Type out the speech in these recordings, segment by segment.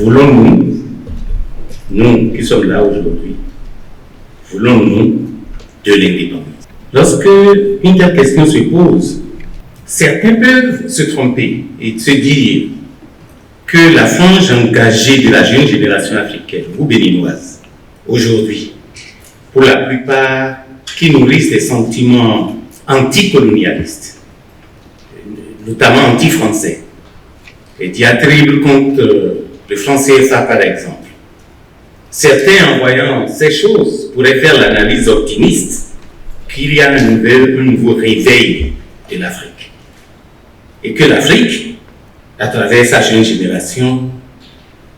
voulons-nous, nous qui sommes là aujourd'hui, voulons-nous de l'indépendance? Lorsque une telle question se pose, certains peuvent se tromper et se dire que la frange engagée de la jeune génération africaine ou béninoise, aujourd'hui, pour la plupart, qui nourrissent des sentiments anticolonialistes, notamment anti-français, et diatribes contre le franc CFA par exemple. Certains, en voyant ces choses, pourraient faire l'analyse optimiste qu'il y a un nouveau réveil de l'Afrique. Et que l'Afrique, à travers sa jeune génération,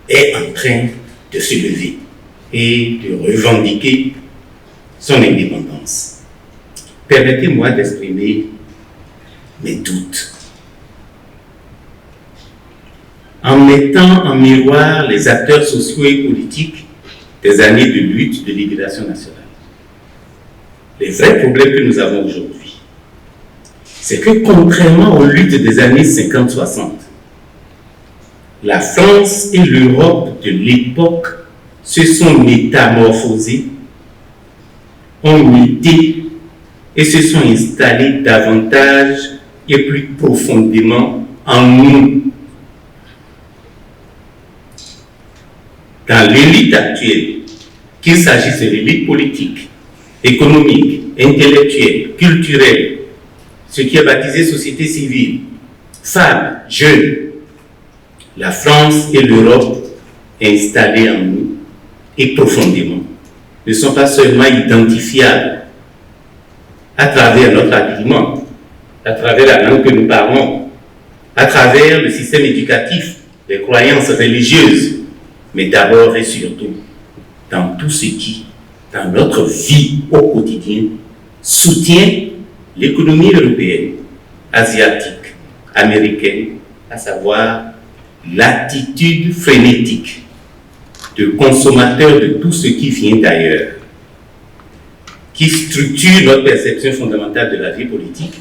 est en train de se lever et de revendiquer son indépendance. Permettez-moi d'exprimer mes doutes. En mettant en miroir les acteurs sociaux et politiques des années de lutte de libération nationale, les vrais problèmes que nous avons aujourd'hui, c'est que contrairement aux luttes des années 50-60, la France et l'Europe de l'époque se sont métamorphosées, ont muté et se sont installés davantage et plus profondément en nous. Dans l'élite actuelle, qu'il s'agisse de l'élite politique, économique, intellectuelle, culturelle, ce qui est baptisé société civile, femmes, jeunes, la France et l'Europe installées en nous et profondément ne sont pas seulement identifiables à travers notre habillement, à travers la langue que nous parlons, à travers le système éducatif, les croyances religieuses, mais d'abord et surtout dans tout ce qui, dans notre vie au quotidien, soutient l'économie européenne, asiatique, américaine, à savoir l'attitude frénétique de consommateurs de tout ce qui vient d'ailleurs, qui structure notre perception fondamentale de la vie politique,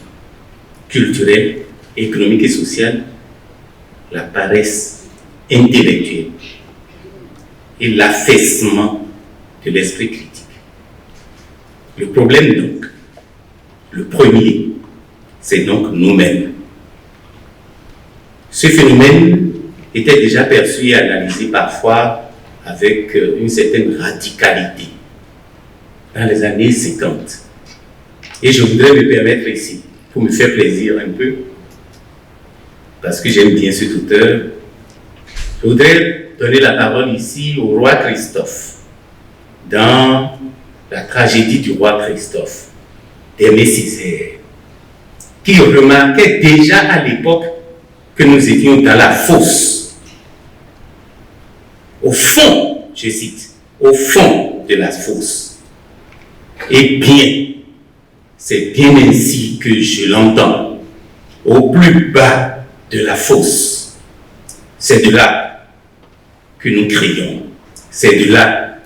culturelle, économique et sociale, la paresse intellectuelle et l'affaissement de l'esprit critique. Le problème donc, le premier, c'est donc nous-mêmes. Ce phénomène était déjà perçu et analysé parfois avec une certaine radicalité dans les années 50. Et je voudrais me permettre ici, pour me faire plaisir un peu, parce que j'aime bien cet auteur, je voudrais donner la parole ici au roi Christophe, dans la tragédie du roi Christophe, d'Aimé Césaire, qui remarquait déjà à l'époque que nous étions dans la fosse. Au fond, je cite, au fond de la fosse. Eh bien, c'est bien ainsi que je l'entends, au plus bas de la fosse. C'est de là que nous crions, c'est de là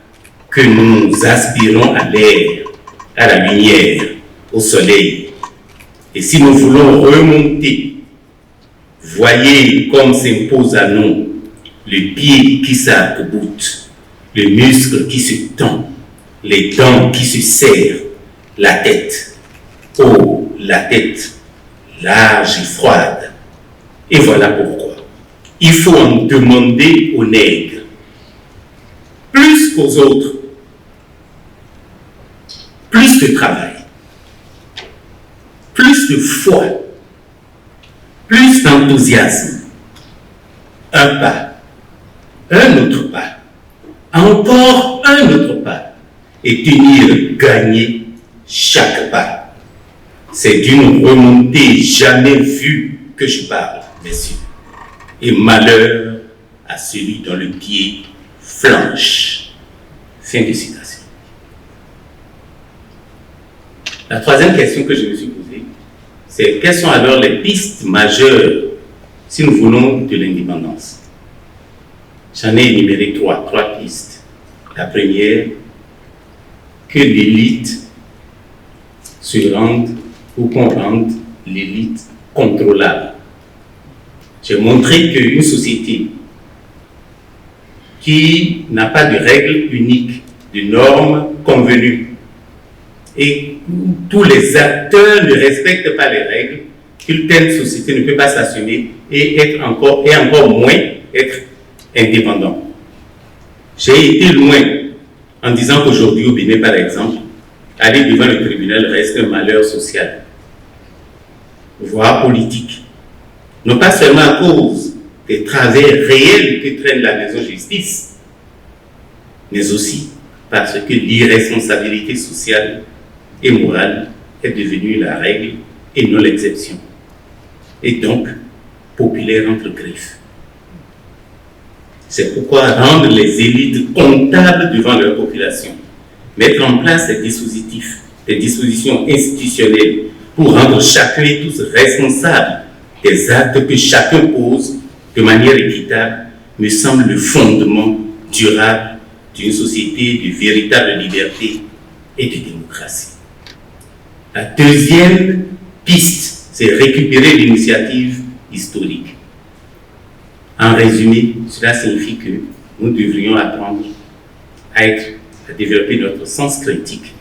que nous aspirons à l'air, à la lumière, au soleil. Et si nous voulons remonter, voyez comme s'impose à nous le pied qui s'arc-boute, le muscle qui se tend, les dents qui se serrent, la tête, oh, la tête, large et froide. Et voilà pourquoi il faut en demander aux nègres, plus qu'aux autres, plus de travail, plus de foi, plus d'enthousiasme, un pas, un autre pas, encore un autre pas, et tenir gagner chaque pas. C'est d'une remontée jamais vue que je parle, messieurs, et malheur à celui dont le pied flanche. Fin de citation. La troisième question que je me suis posée, c'est quelles sont alors les pistes majeures si nous voulons de l'indépendance? J'en ai énuméré trois pistes. La première, que l'élite se rende ou qu'on rende l'élite contrôlable. J'ai montré qu'une société qui n'a pas de règles uniques, de normes convenues, et où tous les acteurs ne respectent pas les règles, qu'une telle société ne peut pas s'assumer et encore moins être indépendant. J'ai été loin en disant qu'aujourd'hui au Bénin, par exemple, aller devant le tribunal reste un malheur social, voire politique. Non pas seulement à cause des travers réels que traîne la maison justice, mais aussi parce que l'irresponsabilité sociale et morale est devenue la règle et non l'exception, et donc populaire entre griffes. C'est pourquoi rendre les élites comptables devant leur population, mettre en place des dispositifs, des dispositions institutionnelles pour rendre chacun et tous responsables des actes que chacun pose de manière équitable, me semble le fondement durable d'une société de véritable liberté et de démocratie. La deuxième piste, c'est récupérer l'initiative historique. En résumé, cela signifie que nous devrions apprendre à développer notre sens critique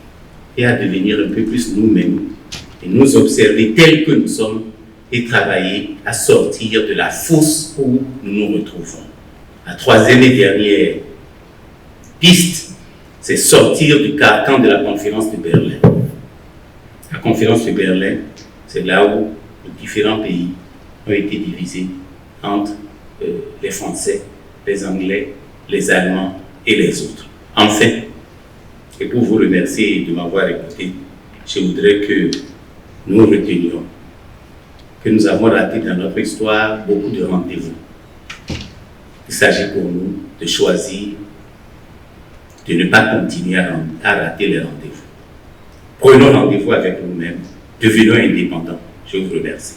et à devenir un peu plus nous-mêmes et nous observer tels que nous sommes et travailler à sortir de la fosse où nous nous retrouvons. La troisième et dernière piste, c'est sortir du carcan de la conférence de Berlin. La conférence de Berlin, c'est là où les différents pays ont été divisés entre les Français, les Anglais, les Allemands et les autres. Enfin, et pour vous remercier de m'avoir écouté, je voudrais que nous retenions que nous avons raté dans notre histoire beaucoup de rendez-vous. Il s'agit pour nous de choisir de ne pas continuer à rater les rendez-vous. Prenons rendez-vous avec nous-mêmes, devenons indépendants. Je vous remercie.